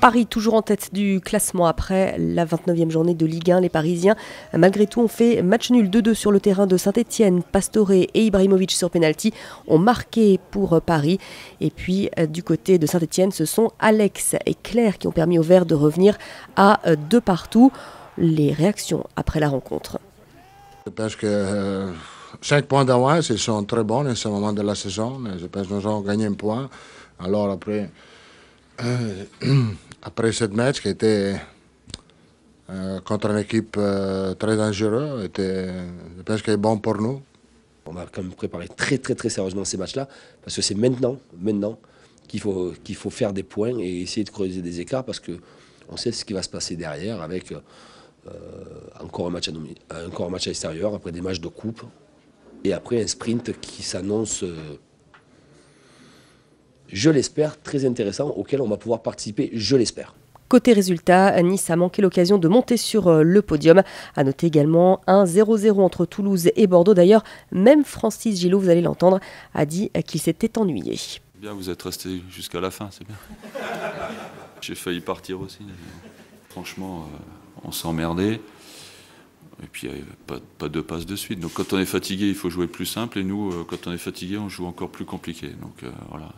Paris, toujours en tête du classement après la 29e journée de Ligue 1. Les Parisiens, malgré tout, ont fait match nul 2-2 sur le terrain de Saint-Etienne. Pastore et Ibrahimovic sur pénalty ont marqué pour Paris. Et puis, du côté de Saint-Etienne, ce sont Alex et Claire qui ont permis aux Verts de revenir à 2-2. Les réactions après la rencontre. Je pense que 5 points d'avance, ils sont très bons en ce moment de la saison. Je pense que nous avons gagné un point. Alors après ce match qui était contre une équipe très dangereuse, je pense qu'il est bon pour nous. On va quand même préparer très sérieusement ces matchs-là, parce que c'est maintenant qu'il faut faire des points et essayer de creuser des écarts, parce qu'on sait ce qui va se passer derrière avec encore un match à l'extérieur, après des matchs de coupe, et après un sprint qui s'annonce, je l'espère, très intéressant, auquel on va pouvoir participer, je l'espère. Côté résultat, Nice a manqué l'occasion de monter sur le podium. À noter également un 0-0 entre Toulouse et Bordeaux. D'ailleurs, même Francis Gillot, vous allez l'entendre, a dit qu'il s'était ennuyé. Bien, vous êtes resté jusqu'à la fin, c'est bien. J'ai failli partir aussi. Franchement, on s'est emmerdé. Et puis, il n'y avait pas deux passes de suite. Donc, quand on est fatigué, il faut jouer plus simple. Et nous, quand on est fatigué, on joue encore plus compliqué. Donc, voilà.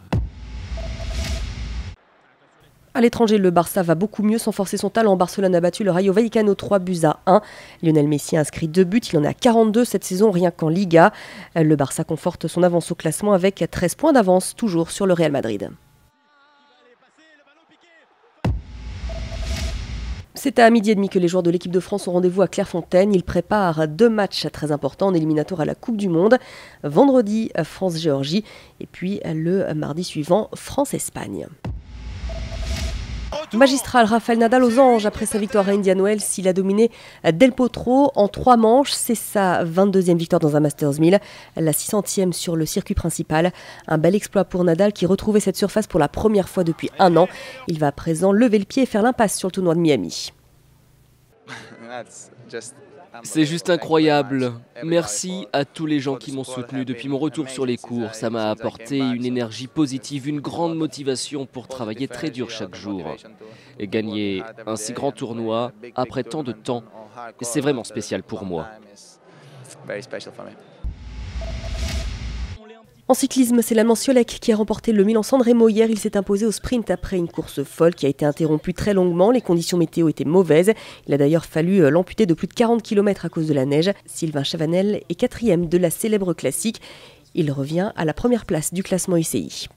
À l'étranger, le Barça va beaucoup mieux sans forcer son talent. Barcelone a battu le Rayo Vallecano 3-1. Lionel Messi a inscrit 2 buts. Il en a 42 cette saison, rien qu'en Liga. Le Barça conforte son avance au classement avec 13 points d'avance, toujours sur le Real Madrid. C'est à 12h30 que les joueurs de l'équipe de France ont rendez-vous à Clairefontaine. Ils préparent 2 matchs très importants en éliminatoire à la Coupe du Monde. Vendredi, France-Géorgie. Et puis le mardi suivant, France-Espagne. Magistral, Rafael Nadal aux anges après sa victoire à Indian Wells. Il a dominé Del Potro en 3 manches. C'est sa 22e victoire dans un Masters 1000, la 600e sur le circuit principal. Un bel exploit pour Nadal qui retrouvait cette surface pour la première fois depuis 1 an. Il va à présent lever le pied et faire l'impasse sur le tournoi de Miami. C'est juste incroyable. Merci à tous les gens qui m'ont soutenu depuis mon retour sur les cours. Ça m'a apporté une énergie positive, une grande motivation pour travailler très dur chaque jour. Et gagner un si grand tournoi après tant de temps, c'est vraiment spécial pour moi. En cyclisme, c'est l'Allemand Sciolek qui a remporté le Milan-San Remo hier. Il s'est imposé au sprint après une course folle qui a été interrompue très longuement. Les conditions météo étaient mauvaises. Il a d'ailleurs fallu l'amputer de plus de 40 km à cause de la neige. Sylvain Chavanel est 4e de la célèbre classique. Il revient à la première place du classement UCI.